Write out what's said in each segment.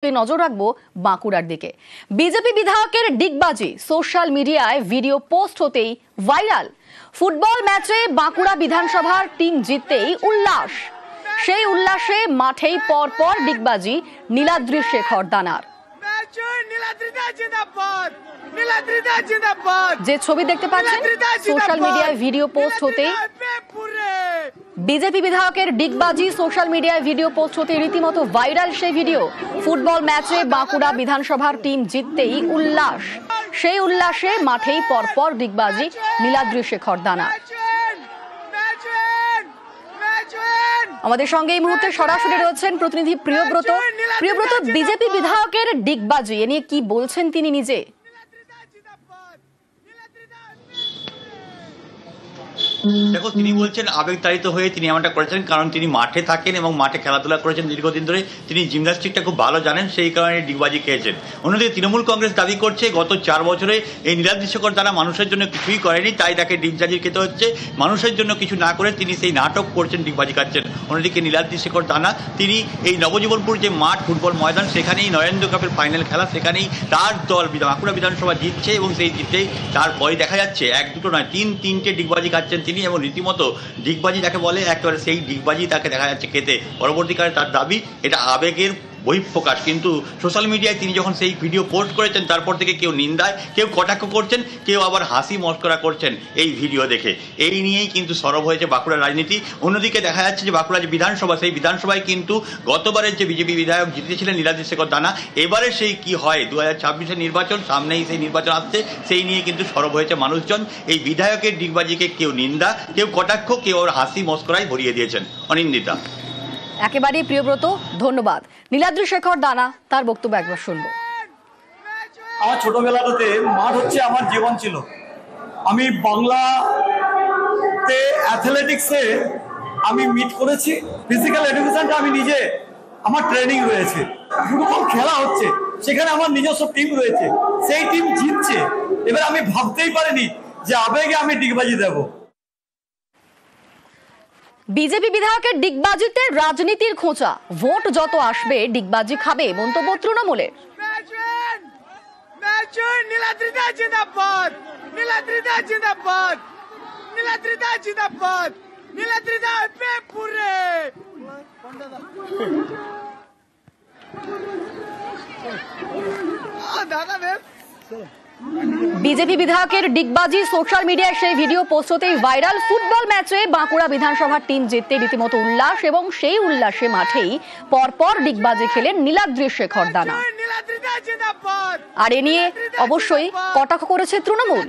নজর রাখবো বাঁকুড়ার দিকে। বিজেপি বিধায়কের ডিগবাজি সোশ্যাল মিডিয়ায় ভিডিও পোস্ট হতেই ভাইরাল। ফুটবল ম্যাচে বাঁকুড়া বিধানসভার টিম জিততেই উল্লাস, সেই উল্লাসে মাঠেই পরপর ডিগবাজি নীলাদ্রি শেখর দানার। যে ছবি দেখতে পাচ্ছেন সোশ্যাল মিডিয়ায় ভিডিও পোস্ট হতেই বিজেপি বিধায়কের ডিগবাজি সোশ্যাল মিডিয়ায় ভিডিও পোস্ট হতে রীতিমতো ভাইরাল সেই ভিডিও। ফুটবল ম্যাচে বাঁকুড়া বিধানসভার টিম জিততেই উল্লাস, সেই উল্লাসে মাঠেই পরপর ডিগবাজি নীলাদ্রি শেখর দানার। আমাদের সঙ্গে এই মুহূর্তে সরাসরি রয়েছেন প্রতিনিধি প্রিয়ব্রত। প্রিয়ব্রত, বিজেপি বিধায়কের ডিগবাজি এ নিয়ে কি বলছেন তিনি নিজে? দেখো, তিনি বলছেন আবেগতাড়িত হয়ে তিনি এমনটা করেছেন কারণ তিনি মাঠে থাকেন এবং মাঠে খেলাধুলা করেছেন দীর্ঘদিন ধরে। তিনি জিমন্যাস্টিকটা খুব ভালো জানেন, সেই কারণে ডিগবাজি খেয়েছেন। অন্যদিকে তৃণমূল কংগ্রেস দাবি করছে গত 4 বছরে এই নীলাদ্রি শেখর দানা মানুষের জন্য কিছুই করেনি, তাই তাকে ডিগবাজি খেতে হচ্ছে। মানুষের জন্য কিছু না করে তিনি সেই নাটক করছেন, ডিগবাজি খাচ্ছেন। অন্যদিকে নীলাদ্রি শেখর দানা তিনি এই নবজীবনপুর যে মাঠ ফুটবল ময়দান, সেখানেই নরেন্দ্র কাপের ফাইনাল খেলা, সেখানেই তার দল বাঁকুড়া বিধানসভা জিতছে এবং সেই জিততেই তারপরে দেখা যাচ্ছে 1-2 নয় 3-3টে ডিগবাজি খাচ্ছেন তিনি এবং রীতিমতো ডিগবাজি যাকে বলে একেবারে সেই ডিগবাজি তাকে দেখা যাচ্ছে খেতে। পরবর্তীকালে তার দাবি এটা আবেগের বহিঃপ্রকাশ, কিন্তু সোশ্যাল মিডিয়ায় তিনি যখন সেই ভিডিও পোস্ট করেছেন তারপর থেকে কেউ নিন্দায়, কেউ কটাক্ষ করছেন, কেউ আবার হাসি মস্করা করছেন এই ভিডিও দেখে। এই নিয়েই কিন্তু সরব হয়েছে বাঁকুড়ার রাজনীতি। অন্যদিকে দেখা যাচ্ছে যে বাঁকুড়া যে বিধানসভা, সেই বিধানসভায় কিন্তু গতবারের যে বিজেপি বিধায়ক জিতেছিলেন নীলাদ্রি শেখর দানা, এবারে সেই কি হয় 2026-এর নির্বাচন সামনেই, সেই নির্বাচন আসছে, সেই নিয়ে কিন্তু সরব হয়েছে মানুষজন। এই বিধায়কের ডিগবাজিকে কেউ নিন্দা, কেউ কটাক্ষ, কেউ আবার হাসি মস্করায় ভরিয়ে দিয়েছেন। অনিন্দিতা। একেবারেই প্রিয়ব্রত, ধন্যবাদ। নীলাদ্রি শেখর দানা তার বক্তব্য একবার শুনবো। আমার ছোটবেলাতে মাঠ হচ্ছে আমার জীবন ছিল। আমি বাংলাতে অ্যাথলেটিক্সে আমি মিট করেছি, ফিজিক্যাল এডুকেশনটা আমি নিজে আমার ট্রেনিং রয়েছে। ফুটবল খেলা হচ্ছে, সেখানে আমার নিজস্ব টিম রয়েছে, সেই টিম জিতছে। এবার আমি ভাবতেই পারিনি যে আবেগে আমি ডিগবাজি দেব। বিজেপি বিধায়কের ডিগবাজিতে রাজনীতির খোঁচা, ভোট যত আসবে ডিগবাজি খাবে, মন্তব্য তৃণমূলের। বিজেপি বিধায়কের ডিগবাজি সোশ্যাল মিডিয়ায় সেই ভিডিও পোস্ট হতেই ভাইরাল। ফুটবল ম্যাচে বাঁকুড়া বিধানসভার টিম জিততে রীতিমতো উল্লাস এবং সেই উল্লাসে মাঠেই পরপর ডিগবাজি খেলেন নীলাদ্রি শেখর দানা। আর এ নিয়ে অবশ্যই কটাক্ষ করেছে তৃণমূল।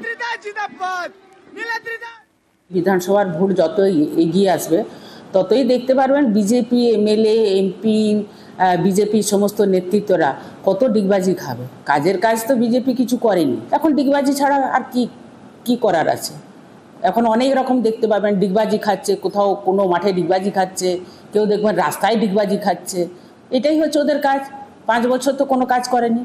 বিধানসভার ভোট যতই এগিয়ে আসবে ততই দেখতে পারবেন বিজেপি এমএলএ এমপি বিজেপির সমস্ত নেতৃত্বরা কত ডিগবাজি খাবে। কাজের কাজ তো বিজেপি কিছু করেনি, এখন ডিগবাজি ছাড়া আর কি করার আছে? এখন অনেক রকম দেখতে পাবেন ডিগবাজি খাচ্ছে, কোথাও কোনো মাঠে ডিগবাজি খাচ্ছে, কেউ দেখবেন রাস্তায় ডিগবাজি খাচ্ছে। এটাই হচ্ছে ওদের কাজ। 5 বছর তো কোনো কাজ করেনি।